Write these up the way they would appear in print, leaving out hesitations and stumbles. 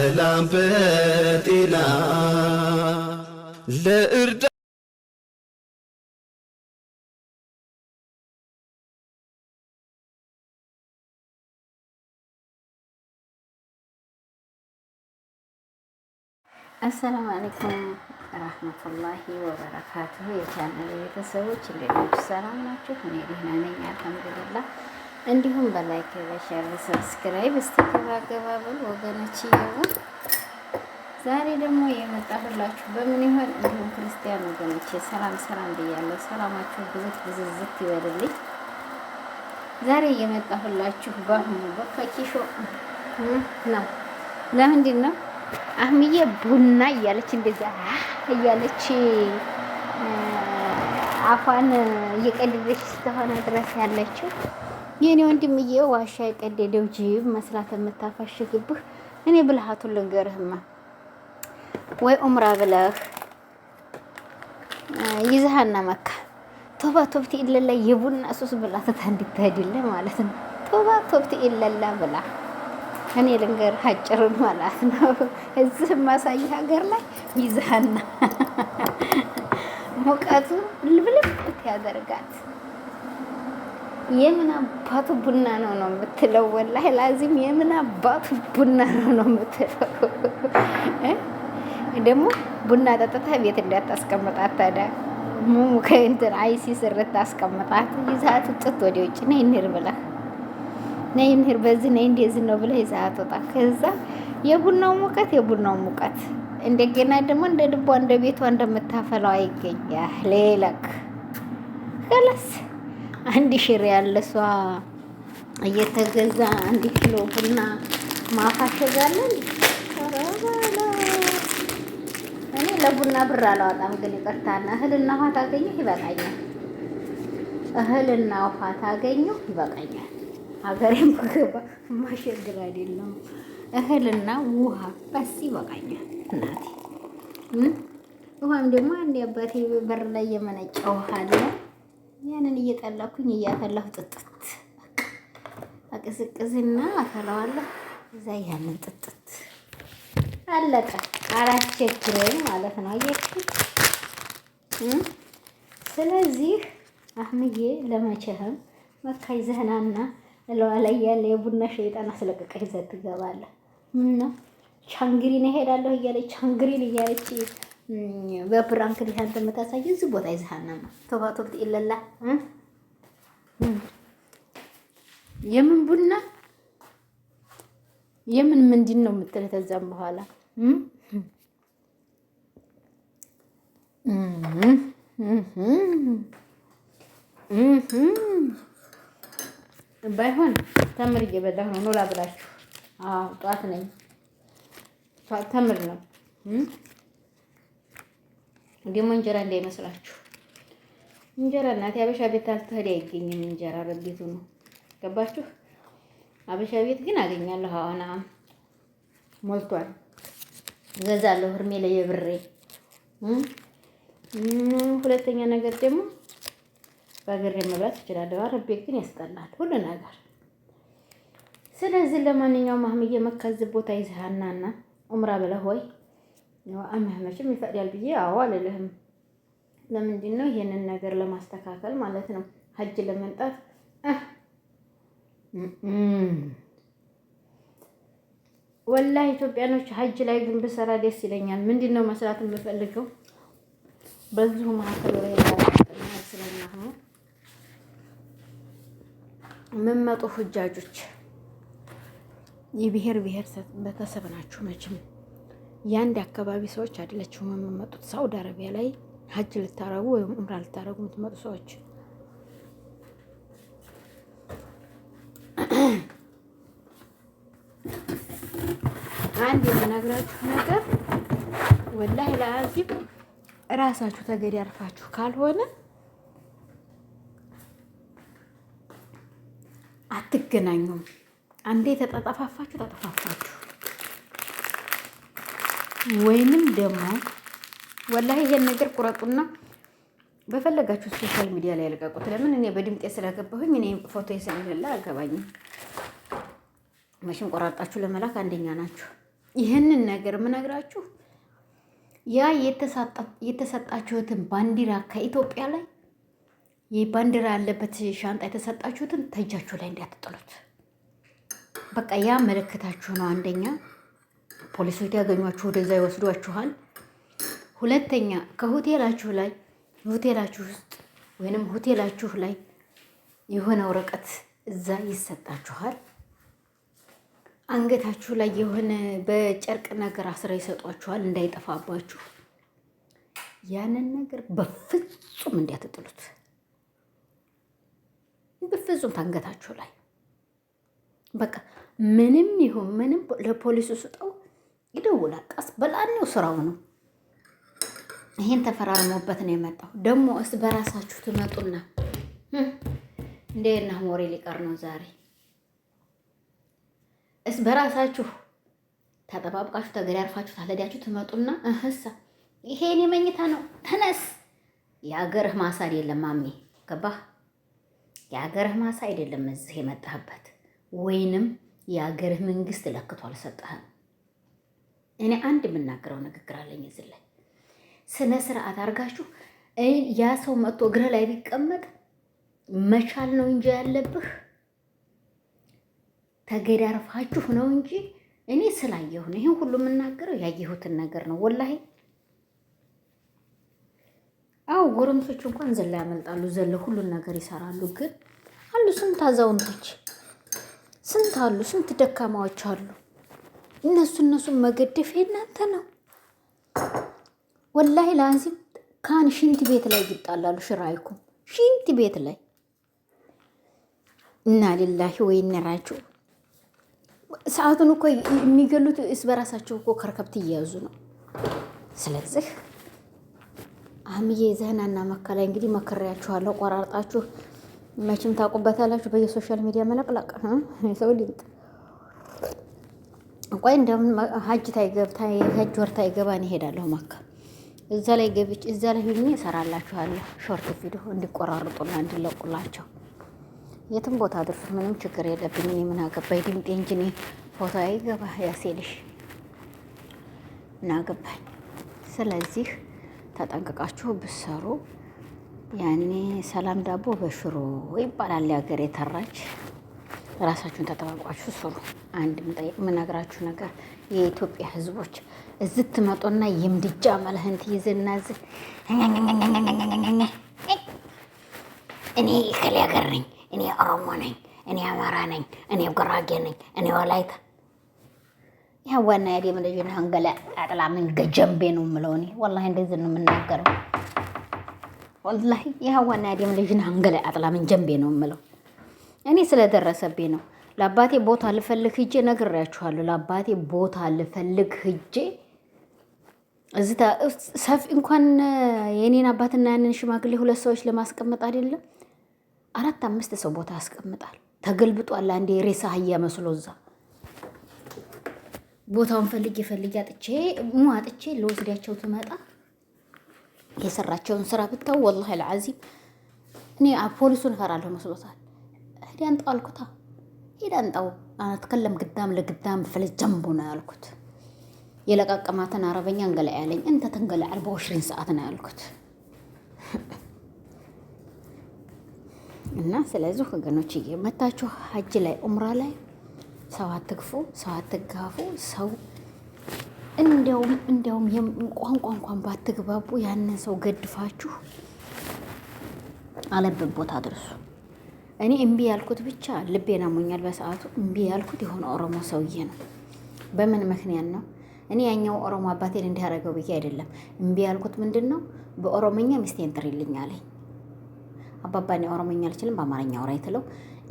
በሰላም በጤና ለእርዳ አሰላሙ አለይኩም ረህመቱላሂ ወበረካቱሁ። የቻናሌ ቤተሰቦች እንዴት ናችሁ? ሰላም ናችሁ? እኔ ደህና ነኝ አልሐምዱሊላህ። እንዲሁም በላይክ በሸር ሰብስክራይብ እስቲ ገባ በሉ ወገኖች። ዛሬ ደግሞ የመጣሁላችሁ በምን ይሆን? እንዲሁም ክርስቲያን ወገኖች ሰላም ብያለሁ። ሰላማችሁ ብዝዝት ይበልልኝ። ዛሬ የመጣሁላችሁ በአህሙ በከኪሾ ነው። ለምንድን ነው አህምዬ ቡና እያለች እንደዛ እያለች አፏን እየቀደደች እስከሆነ ድረስ ያለችው የኔ ወንድምዬ ዋሻ የቀደደው ጅብ መስላት የምታፋሽግብህ። እኔ ብልሃቱን ልንገርህማ፣ ወይ ኡምራ ብለህ ይዘሃና መካ ቶባ ቶብቲ ኢለላ የቡና ሱስ ብላ ተታ እንድትሄድልህ ማለት ነው። ቶባ ቶብቲ ኢለላ ብላ እኔ ልንገርህ አጭሩን ማለት ነው። እዚህ ማሳይ ሀገር ላይ ይዛና ሙቀቱ ልብልብ ያደርጋት። የምን አባቱ ቡና ነው የምትለው? ወላሂ ላዚም የምን አባቱ ቡና ነው የምትለው? ደግሞ ቡና ጠጥታ ቤት እንዳታስቀምጣት ታዲያ ሙሙ ከእንትን አይሲ ስር ታስቀምጣት። ይዛት ጥጥ ወደ ውጭ ነይ እንሂድ ብለህ ነይ እንሂድ በዚህ ነይ እንደዚህ ነው ብለህ ይዛት ወጣ። ከዛ የቡናው ሙቀት እንደገና ደግሞ እንደ ድቧ እንደ ቤቷ እንደምታፈላው አይገኝ ያህሌለክ ከለስ አንድ ሽር ያለ እሷ እየተገዛ 1 ኪሎ ቡና ማፋሸጋለን። እኔ ለቡና ብር አላወጣም፣ ግን ይቅርታና እህልና ውሃ ታገኘሁ ይበቃኛል። እህልና ውሃ ታገኘሁ ይበቃኛል። ሀገሬም በገባ ማሸግር አይደለም። እህልና ውሃ በስ ይበቃኛል እናቴ። ውሃም ደግሞ አንድ አባቴ በር ላይ የመነጨ ውሃ አለ። ያንን እየጠላኩኝ እያፈላሁ ጥጥት አቅዝቅዝና አፈላዋለሁ። እዛ ያንን ጥጥት አለቀ። አላስቸግረኝ ማለት ነው። አየችሁ። ስለዚህ አህምዬ ለመቼህም መካ ይዘህናና እለዋ ላይ ያለ የቡና ሸይጣን አስለቀቀህ ይዘህ ትገባለህ። ምን ነው ቻንግሪን እሄዳለሁ እያለች ቻንግሪን እያለች በፕራንክ ላይ አንተ የምታሳየው እዚህ ቦታ ይዘሃና ነው። ቶባቶብት ኢለላ የምን ቡና የምን ምንድን ነው የምትለው? ተዛም በኋላ ባይሆን ተምር እየበላሁ ነው። ኖላ ብላችሁ ጧት ነኝ ተምር ነው ደግሞ እንጀራ እንዳይመስላችሁ። እንጀራ እናቴ አበሻ ቤት አልተሄደ አይገኝም። እንጀራ በቤቱ ነው። ገባችሁ? አበሻ ቤት ግን አገኛለሁ። አሁን ሞልቷል። እገዛለሁ እርሜ ላይ የብሬ። ሁለተኛ ነገር ደግሞ በአገሬ መብላት እችላለሁ። አረብ ቤት ግን ያስጠላል ሁሉ ነገር። ስለዚህ ለማንኛውም አህምዬ መካዝ ቦታ ይዘሃናና ኡምራ ብለህ ወይ አመህመችም ይፈቅዳል ብዬ አልልህም። ለምንድን ነው ይሄንን ነገር ለማስተካከል ማለት ነው። ሀጅ ለመምጣት ወላሂ ኢትዮጵያኖች ሀጅ ላይ ግን ብሰራ ደስ ይለኛል። ምንድን ነው መስራት የምፈልገው በዚሁ መካከል ላይ ስለናሁ የምመጡ ሁጃጆች የብሔር ቤተሰብ ናችሁ መቼም የአንድ አካባቢ ሰዎች አይደላችሁም የምትመጡት። ሳውዲ አረቢያ ላይ ሀጅ ልታረጉ ወይም ኡምራ ልታረጉ የምትመጡ ሰዎች አንድ የምነግራችሁ ነገር ወላሂ ለአዚም እራሳችሁ ተገዳርፋችሁ ካልሆነ አትገናኙም። አንዴ ተጠፋፋችሁ ወይንም ደግሞ ወላሂ ይሄን ነገር ቁረጡና በፈለጋችሁ ሶሻል ሚዲያ ላይ ያልቀቁት። ለምን እኔ በድምጤ ስለገባሁኝ እኔ ፎቶ ስለሌለ አልገባኝም። መቼም ቆራጣችሁ ለመላክ አንደኛ ናችሁ። ይህንን ነገር የምነግራችሁ ያ የተሰጣችሁትን ባንዲራ ከኢትዮጵያ ላይ የባንዲራ ያለበት ሻንጣ የተሰጣችሁትን ተጃችሁ ላይ እንዳትጥሉት። በቃ ያ ምልክታችሁ ነው። አንደኛ ፖሊሶች ያገኟችሁ ወደዛ ይወስዷችኋል። ሁለተኛ ከሆቴላችሁ ላይ ሆቴላችሁ ውስጥ ወይንም ሆቴላችሁ ላይ የሆነ ወረቀት እዛ ይሰጣችኋል። አንገታችሁ ላይ የሆነ በጨርቅ ነገር አስረው ይሰጧችኋል እንዳይጠፋባችሁ። ያንን ነገር በፍጹም እንዳትጥሉት፣ በፍጹም ታንገታችሁ ላይ በቃ ምንም ይሁን ምንም ለፖሊሱ ስጠው ይደውላል። ቀስ በላኔው ስራው ነው። ይሄን ተፈራርሞበት ነው የመጣው። ደግሞ እስ በራሳችሁ ትመጡና እንደና ሞሬ ሊቀር ነው ዛሬ። እስ በራሳችሁ ተጠባብቃችሁ ተገዳርፋችሁ ታለዳችሁ ትመጡና እህሳ ይሄን የመኝታ ነው ተነስ። የአገርህ ማሳ አይደለም ማሜ፣ ገባህ? የአገርህ ማሳ አይደለም እዚህ የመጣህበት፣ ወይንም የአገርህ መንግስት ለክቶ አልሰጠህም። እኔ አንድ የምናገረው ንግግር አለኝ እዚህ ላይ ስነ ስርዓት አድርጋችሁ ያ ሰው መጥቶ እግርህ ላይ ቢቀመጥ መቻል ነው እንጂ ያለብህ ተገዳርፋችሁ ነው እንጂ። እኔ ስላየሁ ነው ይሄን ሁሉ የምናገረው፣ ያየሁትን ነገር ነው ወላሂ። አው ጎረምሶች እንኳን ዘላ ያመልጣሉ፣ ዘለ ሁሉን ነገር ይሰራሉ። ግን አሉ ስንት አዛውንቶች፣ ስንት አሉ፣ ስንት ደካማዎች አሉ። እነሱን መገደፍ የእናንተ ነው ወላሂ። ላንሲም ካን ሽንት ቤት ላይ ይጣላሉ። ሽራይኩም ሽንት ቤት ላይ እና ሊላሂ ወይነ ራጂዑን። ሰዓቱን እኮ የሚገሉት እስ በራሳቸው እኮ ከርከብት እየያዙ ነው። ስለዚህ አህምዬ ዘህናና መከላይ እንግዲህ መከሪያችኋለሁ። ቆራርጣችሁ መቼም ታውቁበታላችሁ። በየሶሻል ሚዲያ መለቅለቅ ሰው ሊንጥ ቆይ እንደምን ሀጅ ታይገብታ ሀጅ ወርታ ይገባን ይሄዳለሁ መካ እዛ ላይ ገብቼ እዛ ላይ ሆኜ እሰራላችኋለሁ ሾርት ቪዲዮ እንዲቆራርጡና እንዲለቁላቸው። የትም ቦታ አድርሱ፣ ምንም ችግር የለብኝ። እኔ ምን አገባኝ? ድምጤ እንጂ እኔ ፎቶ አይገባ ያሴልሽ ምን አገባኝ? ስለዚህ ተጠንቅቃችሁ ብትሰሩ ያኔ ሰላም ዳቦ በሽሮ ይባላል የሀገር የተራች። ራሳችሁን ተጠባብቃችሁ ስሩ። አንድ የምነግራችሁ ነገር የኢትዮጵያ ሕዝቦች እዚህ ትመጡና የምድጃ መልህን ትይዝና እዚህ እኔ ከሌ ሀገር ነኝ፣ እኔ ኦሮሞ ነኝ፣ እኔ አማራ ነኝ፣ እኔ ጉራጌ ነኝ፣ እኔ ወላይታ ያዋና ያዴም ልጅና አንገላ አጥላ ምን ገጀምቤ ነው የምለው እኔ ወላሂ እንደዚህ ነው የምናገረው። ወላሂ ያዋና ያዴም ልጅና አንገላ አጥላ ምን ጀምቤ ነው የምለው እኔ ስለደረሰብኝ ነው። ለአባቴ ቦታ ልፈልግ ሂጄ ነግሬያችኋለሁ። ለአባቴ ቦታ ልፈልግ ሂጄ እዚታ ሰፊ እንኳን የኔን አባትና ያንን ሽማግሌ ሁለት ሰዎች ለማስቀመጥ አይደለም 4-5 ሰው ቦታ ያስቀምጣል። ተገልብጧል። አንዴ ሬሳ አህያ መስሎ እዛ ቦታውን ፈልጌ አጥቼ ለወስዳቸው ትመጣ የሰራቸውን ስራ ብታው ወላሂ አልዓዚም እኔ ፖሊሱን እፈራለሁ መስሎታል። ሄዳን ጣልኩታ ሄዳን ጣው አትከለም ግዳም ለግዳም ፍለጅ ጀምቦ ነው ያልኩት። የለቃቀማትን አረበኛ እንገላ ያለኝ እንተ ተንገላል በ20 ሰዓት ነው ያልኩት። እና ስለዚህ ወገኖች መታችሁ ሀጅ ላይ ኡምራ ላይ ሰው አትግፉ፣ ሰው አትጋፉ። ሰው እንዲያውም ቋንቋ እንኳን ባትግባቡ ያንን ሰው ገድፋችሁ አለበት ቦታ አድርሱ። እኔ እምቢ ያልኩት ብቻ ልቤን አሞኛል። በሰዓቱ እምቢ ያልኩት የሆነ ኦሮሞ ሰውዬ ነው። በምን ምክንያት ነው? እኔ ያኛው ኦሮሞ አባቴን እንዲያደርገው ብዬ አይደለም። እምቢ ያልኩት ምንድን ነው? በኦሮሞኛ ሚስቴን ጥሪልኝ አለኝ። አባባኔ ኦሮሞኛ አልችልም በአማርኛ አውራኝ ትለው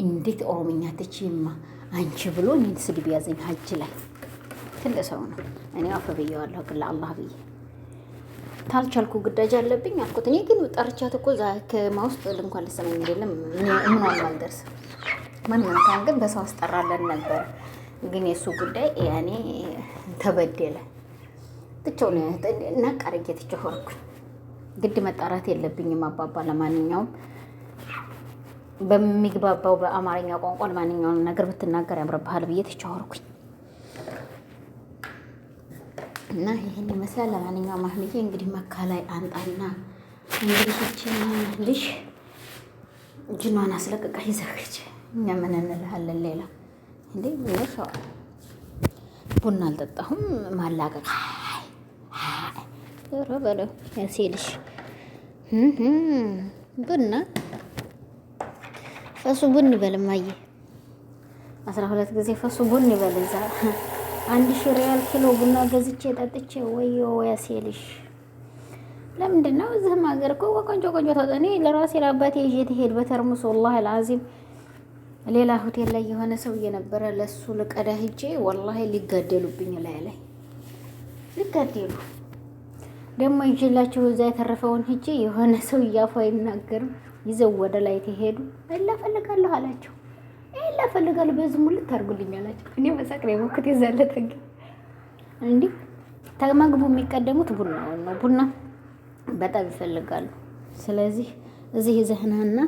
እንዴት ኦሮሞኛ ትችይማ አንቺ ብሎ እኔን ስድብ ያዘኝ። ሀጅ ላይ ትልቅ ሰው ነው። እኔ አፍ ብዬዋለሁ ግን ለአላህ ብዬ ታልቻልኩ ግዳጅ አለብኝ አልኩት። እኔ ግን ጠርቻት እኮ ከማውስጥ እንኳን ልሰማኝ አይደለም ምንም አልደርስም። ማንኛውም ታን ግን በሰው አስጠራለን ነበር። ግን የሱ ጉዳይ ያኔ ተበደለ። ትቸው ነው ናቃርጌ ትቸው ሆርኩኝ። ግድ መጣራት የለብኝም አባባ። ለማንኛውም በሚግባባው በአማርኛ ቋንቋ ለማንኛውም ነገር ብትናገር ያምርብሃል ብዬ ትቸው ሆርኩኝ። እና ይህን ይመስላል። ለማንኛውም አህምዬ እንግዲህ መካ ላይ አንጣና እንግዲህ ይችን ልጅ ጅኗን አስለቅቃ ይዘግች። እኛ ምን እንልሃለን ሌላ እንዴ? ሰው ቡና አልጠጣሁም ማላቀቅ ኧረ በለው ያሴልሽ ቡና ፈሱ ቡን ይበልማየ 12 ጊዜ ፈሱ ቡን ይበል። እዛ 1000 ሪያል ኪሎ ቡና ገዝቼ ጠጥቼ ወዮ ያሴልሽ። ለምንድን ነው እዚህም ሀገር እኮ ቆንጆ ተጠኔ ለራሴ ለአባቴ ይዤ ትሄድ በተርሙስ ወላሂ አልዓዚም ሌላ ሆቴል ላይ የሆነ ሰው እየነበረ ለሱ ልቀዳ ሂጄ ወላሂ ሊጋደሉብኝ ላይ ሊጋደሉ ደግሞ ይዤላችሁ እዛ የተረፈውን ሂጄ የሆነ ሰው እያፉ አይናገርም ይዘው ወደ ላይ ትሄዱ እላፈልጋለሁ አላቸው። እላፈልጋለሁ በዝሙ ልታርጉልኝ አላቸው። እኔ መሳቅ ነው የሞክት ይዛለት እንዴ ተማግቡ የሚቀደሙት ቡናውን ነው። ቡና በጣም ይፈልጋሉ። ስለዚህ እዚህ ይዘህናና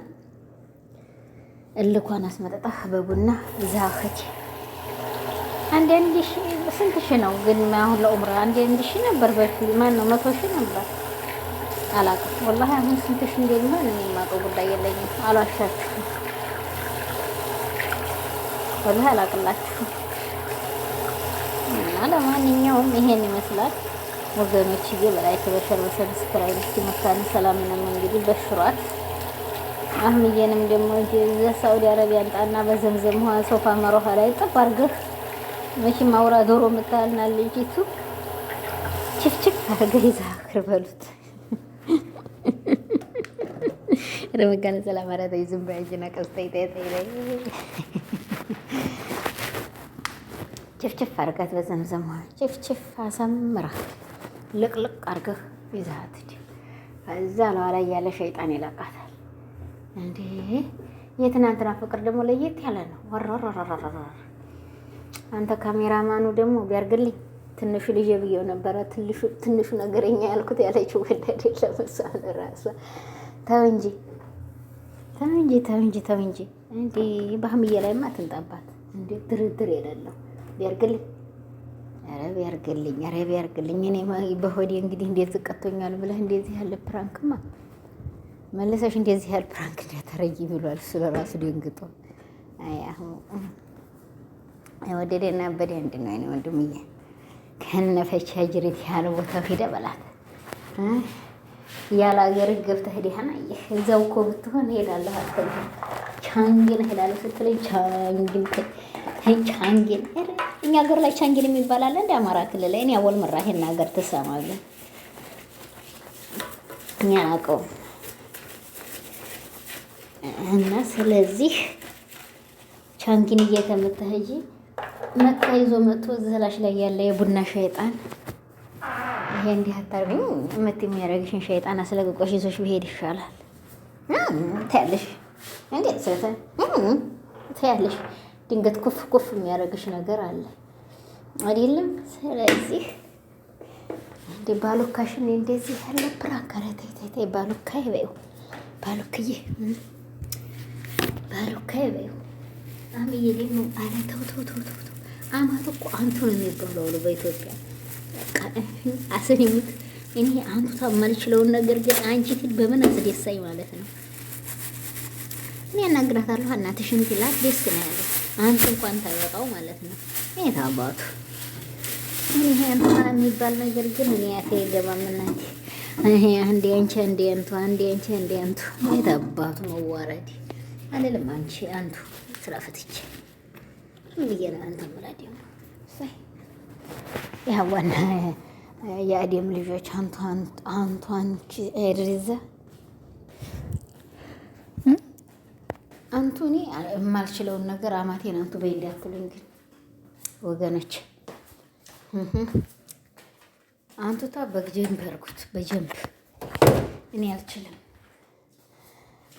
እልኳን አስመጣጣህ በቡና ዛኸች። አንድ ሺህ ስንት ሺህ ነው ግን አሁን ለኡምራ አንድ ሺህ ነበር በፊት ማን ነው 100 ሺህ ነበር አላውቅም ወላሂ አሁን ስንት ሺህ እንደሚሆን እኔ የማውቀው ጉዳይ የለኝም። አልዋሻችሁም ወላሂ አላውቅላችሁም። እና ለማንኛውም ይሄን ይመስላል ወገኖችዬ። በላይ ተበሸር በሰብስክራይብ እስኪመካነ ሰላምንም እንግዲህ በሽሯት አህምዬንም ደግሞ ሳውዲ አረቢያ አንጣና በዘምዘም ውሃ ሶፋ መሮሃ ላይ ጠብ አድርገህ መቼም አውራ ዶሮ የምታልና ልጅቱ ችፍችፍ አድርገህ ይዛክር በሉት። ረመጋነ ሰላም አራታ ይዝም ባይጅና ቀስታይ ታይ ችፍችፍ አድርጋት በዘምዘም ውሃ ችፍችፍ አሰምራ ልቅልቅ አድርገህ ይዛት ከዛ ለኋላ ያለ ሸይጣን ይለቃታል። እንዴ የትናንትና ፍቅር ደግሞ ለየት ያለ ነው። ወራራራራ አንተ ካሜራማኑ ደግሞ ቢያርግልኝ ትንሹ ልጅ ብየው ነበረ። ትንሹ ነገረኛ ያልኩት ያለችው ወለደ ለምሳሌ ራሷ ተው እንጂ እንዴ በአህምዬ ላይማ አትንጣባት እንዴ ድርድር የሌለው ቢያርግልኝ። ኧረ ቢያርግልኝ እኔ በሆዴ እንግዲህ እንዴት ዝቀቶኛል ብለህ እንደዚህ ያለ ፕራንክማ መለሰሽ እንደዚህ ያለ ፕራንክ እንዳታረጊ ብሏል። እሱ ለራሱ ደንግጦ ወደደና በደ አንድ ነው እኔ ወንድምዬ ከነፈቻ ጅሪት ያለ ቦታ ሄደ በላት ያለ ሀገር ገብተህ ሄደህና እዛው እኮ ብትሆን ሄዳለሁ አትልም። ቻንጊን ሄዳለሁ ስትለኝ ቻንጊን እኛ ሀገር ላይ ቻንጊን የሚባል አለ እንደ አማራ ክልል ላይ እኔ አወል መራሄና ሀገር ትሰማለህ እኛ አውቀው እና ስለዚህ ቻንጊን እየተመተህጂ መካ ይዞ መጥቶ ዘላሽ ላይ ያለ የቡና ሸይጣን ይሄ እንዲህ አታርጉኝ እመት የሚያደርግሽን ሸይጣን አስለቅቆሽ ይዞሽ ብሄድ ይሻላል። ታያለሽ እንዴት ሰተ ታያለሽ ድንገት ኩፍ የሚያደርግሽ ነገር አለ አይደለም። ስለዚህ እንደ ባሉካሽን እንደዚህ ያለ ፕራንክ አረታይ ባሉካ ይበው ባሉክዬ በይው አህምዬ ደግሞ አለ ተው አማት እኮ አንቱ ነው የሚባለው በኢትዮጵያ አሰኒሙት እኔ አንቱ ታማልችለውን ነገር ግን አንቺ ትል በምን አስደሳይ ማለት ነው። እኔ እናግራታለሁ እናትሽን ትላት ደስ ነው ያለው አንተ እንኳን ታወጣው ማለት ነው። እኔ ታባቱ ይሄ አንተ የሚባል ነገር ግን እኔ ያቴ ገባም እናቴ ይሄ አንዴ አንቺ እኔ ታባቱ መዋረድ አይደለም። አንቺ አንቱ ስራፍትች ምን ይገና አንተ ማለት ነው ሳይ ያዋና የአደም ልጆች አንቺ ኤድሪዛ አንቱኒ የማልችለውን ነገር አማቴን አንቱ በይ እንዳትሉኝ ግን ወገኖች አንቱታ በጀንብ ያርጉት በጀንብ እኔ አልችልም።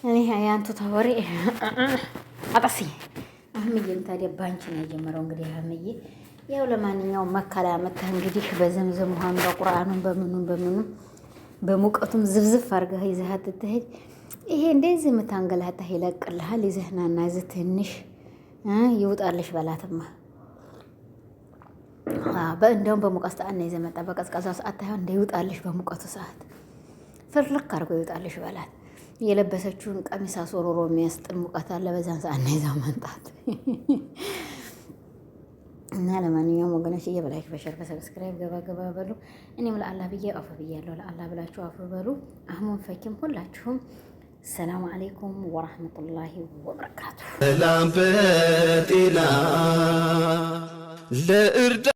እኔ ያንቱታ ወሬ አጣሲ አህምዬም ታዲያ ባንቺ ነው የጀመረው። እንግዲህ አህምዬ ያው ለማንኛውም መካላ መታ እንግዲህ በዘምዘም ውሃን በቁርአኑን በምኑም በሙቀቱም ዝብዝፍ አድርገህ ይዘሃት ትሄድ። ይሄ እንደዚህ የምታንገላታህ ይለቅልሃል። ይዘህናና እዚህ ትንሽ ይውጣልሽ በላትማ በእንደውም በሙቀት ሰዓት ነው ይዘህ መጣ። በቀዝቃዛው ሰዓት ታይሆን እንደ ይውጣልሽ፣ በሙቀቱ ሰዓት ፍርልክ አድርጎ ይውጣልሽ በላት። የለበሰችውን ቀሚስ አስወርሮ የሚያስጥል ሙቀት አለ። በዛን ሰዓት ነው ይዘህ መምጣት። እና ለማንኛውም ወገኖች በላይክ በሸር በሰብስክራይብ ገባ ገባ በሉ። እኔም ለአላህ ብዬ አፍ ብያለሁ። ለአላህ ብላችሁ አፍ በሉ። አህሙን ፈኪም ሁላችሁም ሰላም አለይኩም ወራህመቱላሂ ወበረካቱ። ሰላም በጤና ለእርዳ